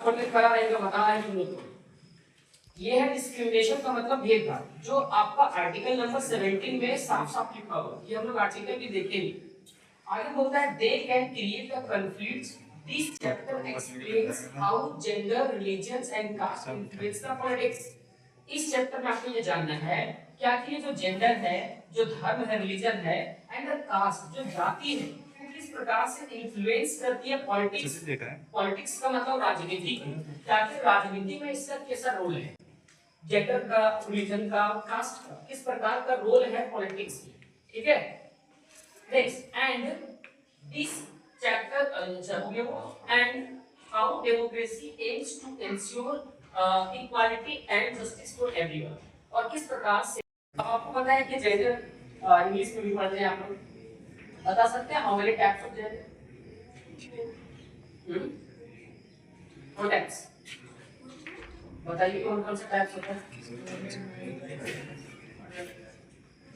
थोड़ी करा रहेगा बता रहा है कि नहीं। ये है डिस्क्रिमिनेशन का मतलब भेदभाव, जो आपका आर्टिकल नंबर 17 में साफ साफ लिखा हुआ। ये हम लोग आर्टिकल भी देखेंगे। आगे बोलता है they can create the conflicts, this chapter explains how gender, religion and caste influence the politics. इस चैप्टर में आपको ये जानना है क्या कि ये जो जेंडर है, जो धर्म है, रिलीजन है एंड द कास्ट जो जाति है, किस प्रकार से इन्फ्लुएंस करती है पॉलिटिक्स। पॉलिटिक्स का मतलब राजनीति, ताकि राजनीति में इसका कैसा रोल है, जेंडर का, रिलीजन का, कास्ट का, किस प्रकार का रोल है पॉलिटिक्स में। ठीक है, next and this chapter and how democracy aims to ensure equality and justice for everyone. और किस प्रकार से आपको पता है कि जेंडर इंग्लिश में भी पढ़ते हैं आप लोग, बता सकते हैं how many types of gender? Four types, बताइए कौन कौन से टाइप्स होते हैं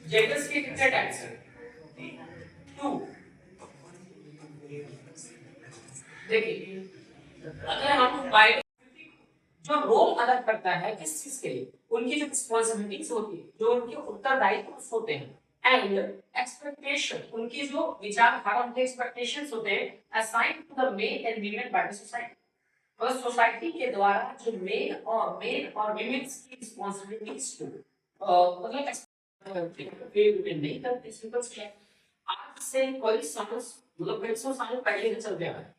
जेंडर्स के? कितने टाइप्स हैं? 2। देखिए, अगर हम बायो जो रोल अदा करता है किस चीज के लिए, उनकी जो रिस्पांसिबिलिटीज होती है, जो उनके उत्तरदायित्व होते हैं, एंड एक्सपेक्टेशन, उनकी जो विचारधारा, उनके एक्सपेक्टेशंस होते हैं, assign to the male and female by the society. और सोसाइटी के द्वारा जो मेल और विमेन्स की रिस्पांसिबिलिटीज को मतलब नहीं करते। सिंपल सा आज से कोई साल मतलब 150 साल पहले से चल रहा है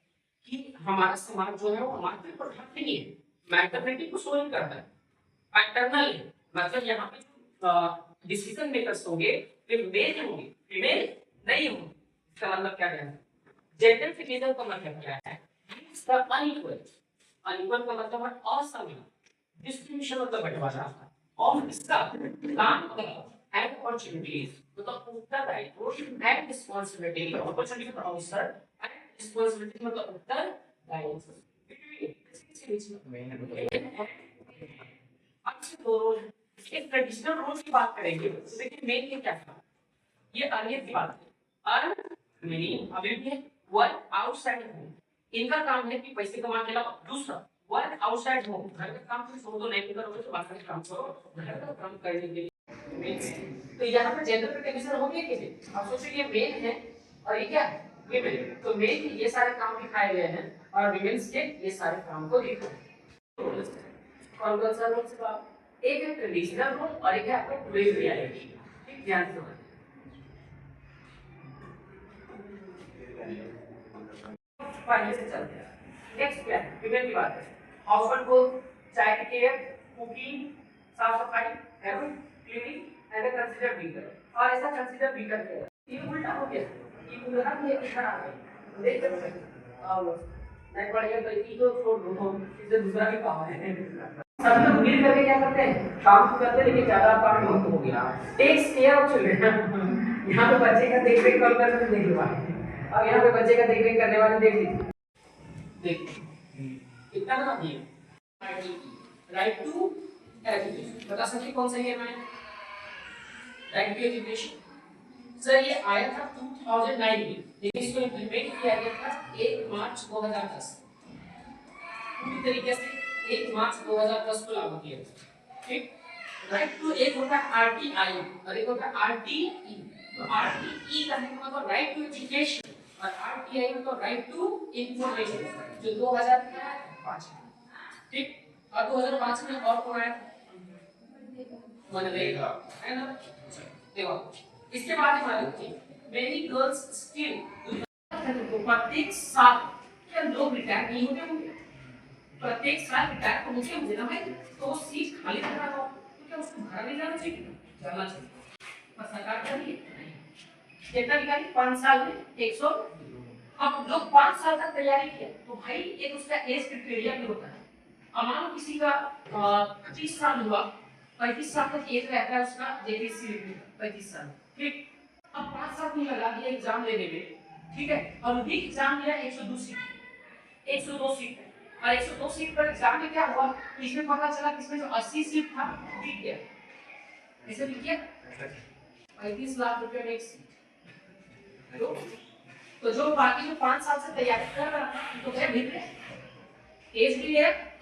कि हमारा समाज जो है वो हमारे पे प्रभाव नहीं है, मैटरनिटी को शो नहीं करता है, पैटर्नल है। मतलब यहाँ पे डिसीजन मेकर्स होंगे वे मेल होंगे, फीमेल नहीं होंगे। इसका मतलब क्या है? जेंडर फिजिकल का मतलब क्या है? इसका अनइक्वल, अनइक्वल का मतलब है असमान, डिस्ट्रीब्यूशन मतलब बंटवारा और इसका काम एंड अपॉर्चुनिटीज मतलब उत्तरदायित्व and responsibility, opportunity for officer and responsibility मतलब उत्तरदायित्व। अच्छे दो रोल, एक ट्रेडिशनल रोल की बात करेंगे तो देखिए मेन के क्या था, ये अर्नियर की बात है। अर्न मीनिंग अभी भी है वर्क आउटसाइड होम, इनका काम है कि पैसे कमा के लाओ। दूसरा वर्क आउटसाइड होम, घर का काम सिर्फ तो नहीं करोगे तो बाहर का काम करो, घर का काम करने के लिए। तो यहाँ पे जेंडर पे डिवीजन हो गया कैसे? आप सोचिए ये मेल है और ये क्या है? फीमेल। तो मेल के ये सारे काम दिखाए गए हैं और विमेंस के ये सारे काम को दिखाए। कौन कौन सा रोल से आप? एक है ट्रेडिशनल रोल और एक है आपका टुडेज रियलिटी। ठीक, ध्यान से सुनिए। पहले से चलते हैं। नेक्स्ट क्या है? फीमेल की बात है। हाउसहोल्ड को चाइल्ड केयर, कुकिंग, साफ सफाई, है ना, क्लीनिंग एंड कंसीडर वीकर। और ऐसा कंसीडर वीकर है ये उल्टा हो गया, ये उल्टा भी एक इधर आ गया। देख सकते हैं और नहीं पढ़ेगा तो ये तो छोड़ दो, इससे दूसरा भी काम है। सब लोग मिल करके क्या करते हैं, काम तो करते हैं लेकिन ज्यादा काम बहुत हो गया। टेक्स केयर ऑफ चिल्ड्रन, यहाँ पे बच्चे का देख रेख कौन करते देख लो, अब यहाँ पे बच्चे का देख रेख करने वाले देख लीजिए। देखिए कितना ना दिए राइट टू एजुकेशन, बता सकते कौन सा है? मैं राइट टू एजुकेशन सर ये आया था 2009 में, लेकिन इसको इम्प्लीमेंट किया गया था 1 मार्च 2010 पूरी तरीके से 1 मार्च 2010 को लागू किया गया। ठीक, राइट टू एक होता है आरटीआई और एक होता है आरटीई। तो आरटीई का मतलब राइट टू एजुकेशन और आरटीआई मतलब राइट टू इंफॉर्मेशन, जो 2005। ठीक, और 2005 में और कौन आया? मनरेगा, है ना। देखो इसके बाद हमारे मेनी गर्ल्स स्टिल प्रत्येक साल क्या लोग रिटायर नहीं होते होंगे? प्रत्येक साल रिटायर होते होंगे ना भाई, तो वो सीट खाली रह रहा हो तो क्या उसको भरा नहीं जाना चाहिए? जाना चाहिए, पर सरकार कर रही है। कितना निकाली? 5 साल में 100। अब लोग 5 साल तक तैयारी किया तो भाई एक उसका एज क्राइटेरिया भी होता है। अब मान लो किसी का 25 साल हुआ, 35 साल तक एज रहता है उसका जेपीसी 35 साल। ठीक, अब 5 साल में लगा दिया एग्जाम देने में, ठीक है, और भी एग्जाम दिया 102 सीट, 102 सीट और 102 सीट पर एग्जाम में क्या हुआ, इसमें पता चला किसमें जो 80 सीट था जीत गया। ऐसे लिखिए 35 लाख रुपए में एक सीट। तो जो बाकी जो 5 साल से तैयारी कर रहा था तो क्या मिल रहा है? एज क्लियर है?